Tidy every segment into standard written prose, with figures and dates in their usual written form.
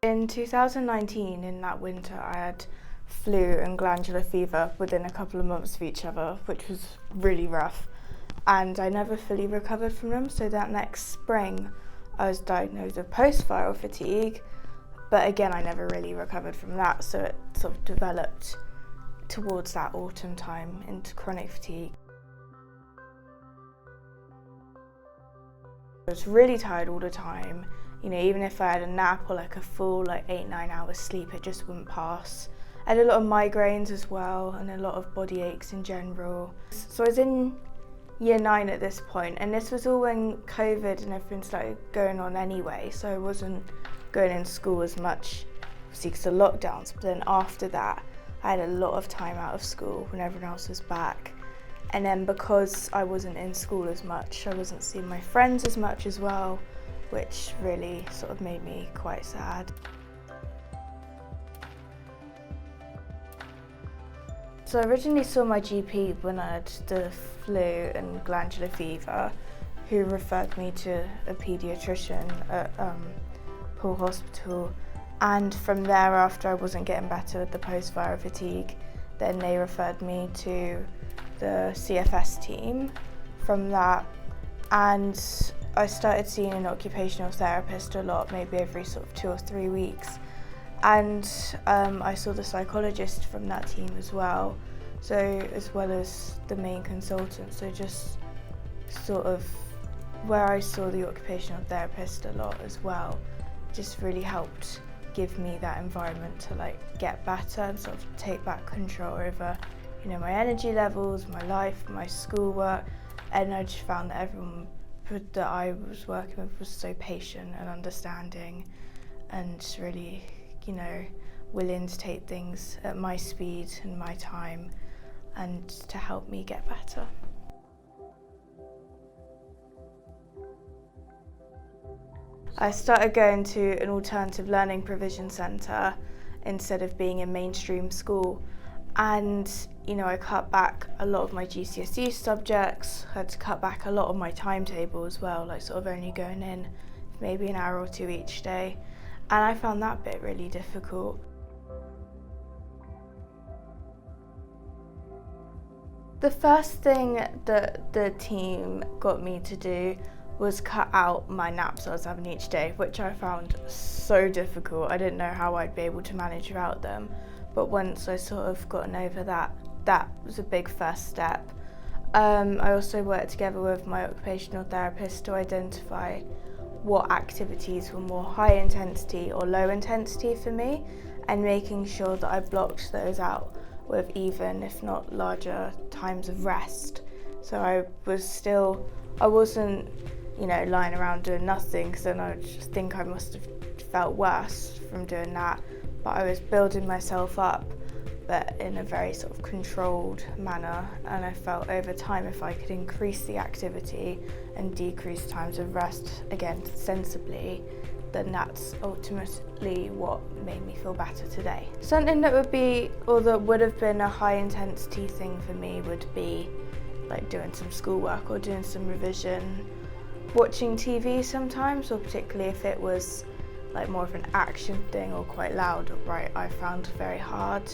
In 2019, in that winter, I had flu and glandular fever within a couple of months of each other, which was really rough. And I never fully recovered from them, so that next spring I was diagnosed with post-viral fatigue, but again I never really recovered from that, so it sort of developed towards that autumn time into chronic fatigue. I was really tired all the time. You know, even if I had a nap or like a full 8-9 hours sleep, it just wouldn't pass. I had a lot of migraines as well and a lot of body aches in general. So I was in year 9 at this point, and this was all when COVID and everything started going on anyway, so I wasn't going in school as much, obviously because of lockdowns, but then after that I had a lot of time out of school when everyone else was back. And then because I wasn't in school as much, I wasn't seeing my friends as much as well, which really sort of made me quite sad. So I originally saw my GP when I had the flu and glandular fever, who referred me to a paediatrician at Poole Hospital. And from there, after I wasn't getting better with the post-viral fatigue, then they referred me to the CFS team from that. And I started seeing an occupational therapist a lot, maybe every sort of 2 or 3 weeks. And I saw the psychologist from that team as well, so as well as the main consultant. So just sort of where I saw the occupational therapist a lot as well, just really helped give me that environment to get better and sort of take back control over, you know, my energy levels, my life, my schoolwork. And I just found that everyone that I was working with was so patient and understanding and really, you know, willing to take things at my speed and my time and to help me get better. I started going to an alternative learning provision centre instead of being in mainstream school, and you know, I cut back a lot of my GCSE subjects, had to cut back a lot of my timetable as well, like sort of only going in maybe an hour or 2 each day. And I found that bit really difficult. The first thing that the team got me to do was cut out my naps I was having each day, which I found so difficult. I didn't know how I'd be able to manage without them. But once I sort of gotten over that, that was a big first step. I also worked together with my occupational therapist to identify what activities were more high intensity or low intensity for me, and making sure that I blocked those out with even, if not larger, times of rest. So I wasn't, you know, lying around doing nothing, because then I just think I must have felt worse from doing that. But I was building myself up, but in a very sort of controlled manner, and I felt over time if I could increase the activity and decrease times of rest, again sensibly, then that's ultimately what made me feel better today. Something that would be, or that would have been a high intensity thing for me would be like doing some schoolwork or doing some revision, watching TV sometimes, or particularly if it was like more of an action thing or quite loud, right, I found very hard.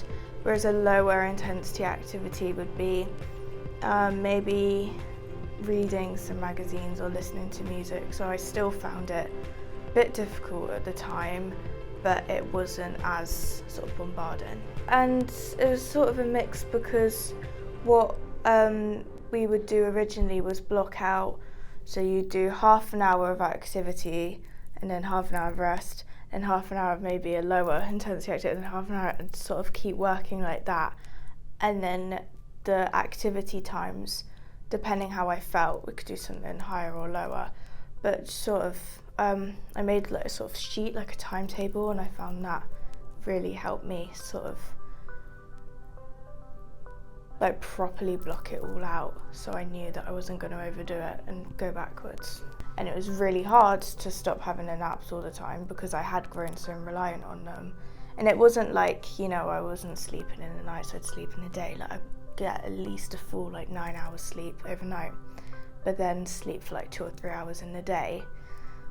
Whereas a lower intensity activity would be maybe reading some magazines or listening to music. So I still found it a bit difficult at the time, but it wasn't as sort of bombarding. And it was sort of a mix, because what we would do originally was block out, so you do half an hour of activity and then half an hour of rest, and half an hour of maybe a lower intensity activity, and half an hour, and sort of keep working like that. And then the activity times, depending how I felt, we could do something higher or lower. But sort of, I made like a sort of sheet, like a timetable, and I found that really helped me sort of like properly block it all out, so I knew that I wasn't going to overdo it and go backwards. And it was really hard to stop having the naps all the time, because I had grown so reliant on them. And it wasn't like, you know, I wasn't sleeping in the night, so I'd sleep in the day. Like I'd get at least a full 9 hours sleep overnight, but then sleep for 2 or 3 hours in the day,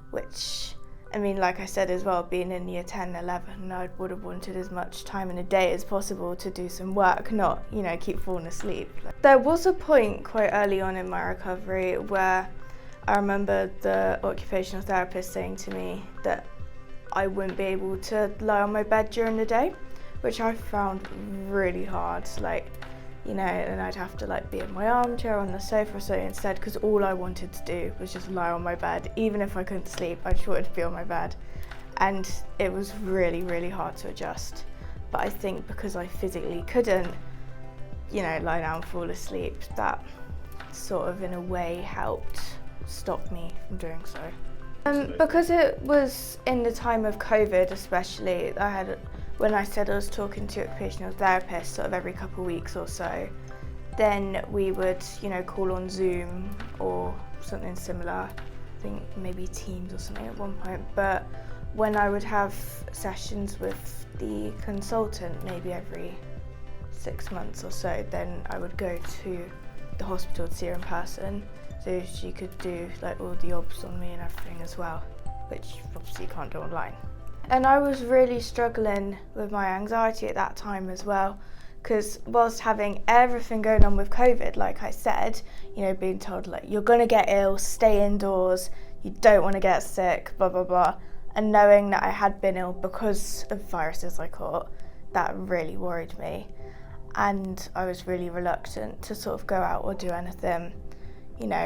which I mean, like I said as well, being in year 10, 11, I would have wanted as much time in a day as possible to do some work, not, keep falling asleep. There was a point quite early on in my recovery where I remember the occupational therapist saying to me that I wouldn't be able to lie on my bed during the day, which I found really hard. And I'd have to be in my armchair on the sofa or something instead, because all I wanted to do was just lie on my bed. Even if I couldn't sleep, I just wanted to be on my bed. And it was really, really hard to adjust. But I think because I physically couldn't, lie down and fall asleep, that sort of in a way helped stop me from doing so. Because it was in the time of COVID especially, when I said I was talking to occupational therapists sort of every couple of weeks or so, then we would, call on Zoom or something similar. I think maybe Teams or something at one point. But when I would have sessions with the consultant, maybe every 6 months or so, then I would go to the hospital to see her in person, so she could do all the obs on me and everything as well, which obviously you can't do online. And I was really struggling with my anxiety at that time as well, because whilst having everything going on with COVID, like I said, being told you're gonna get ill, stay indoors, you don't want to get sick, blah blah blah, and knowing that I had been ill because of viruses I caught, that really worried me, and I was really reluctant to sort of go out or do anything,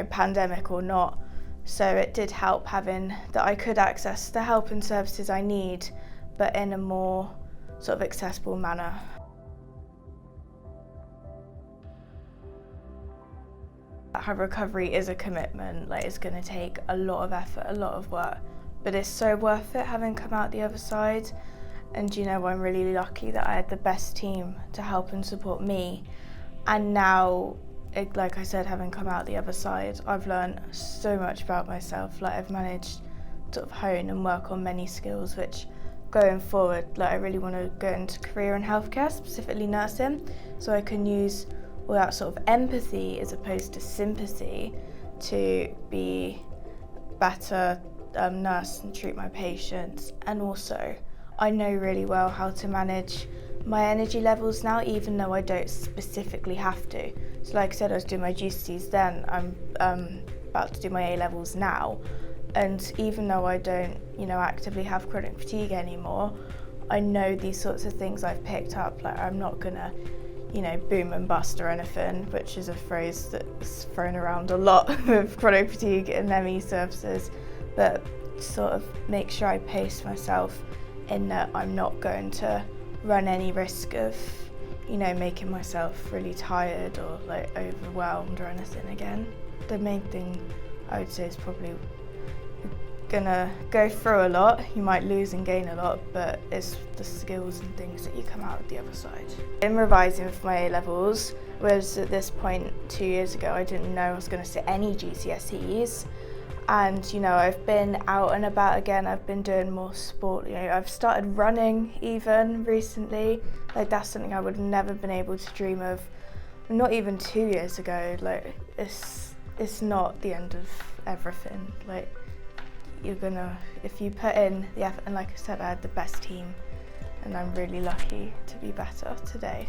pandemic or not. So it did help having that I could access the help and services I need, but in a more sort of accessible manner. Her recovery is a commitment, it's going to take a lot of effort, a lot of work, but it's so worth it having come out the other side. And I'm really lucky that I had the best team to help and support me. And now, like I said, having come out the other side, I've learned so much about myself. I've managed to sort of hone and work on many skills, which going forward, I really want to go into career in healthcare, specifically nursing, so I can use all that sort of empathy as opposed to sympathy to be better nurse and treat my patients. And also, I know really well how to manage my energy levels now, even though I don't specifically have to. So like I said, I was doing my GCSEs then, I'm about to do my A-levels now, and even though I don't, actively have chronic fatigue anymore, I know these sorts of things I've picked up. I'm not gonna, boom and bust or anything, which is a phrase that's thrown around a lot with chronic fatigue and ME services, but sort of make sure I pace myself in that I'm not going to run any risk of, making myself really tired or overwhelmed or anything again. The main thing I would say is probably you're gonna go through a lot, you might lose and gain a lot, but it's the skills and things that you come out the other side. In revising for my A-levels, whereas at this point 2 years ago I didn't know I was gonna sit any GCSEs, and I've been out and about again, I've been doing more sport, I've started running even recently. That's something I would have never been able to dream of, not even 2 years ago. It's not the end of everything. If you put in the effort, and like I said, I had the best team and I'm really lucky to be better today.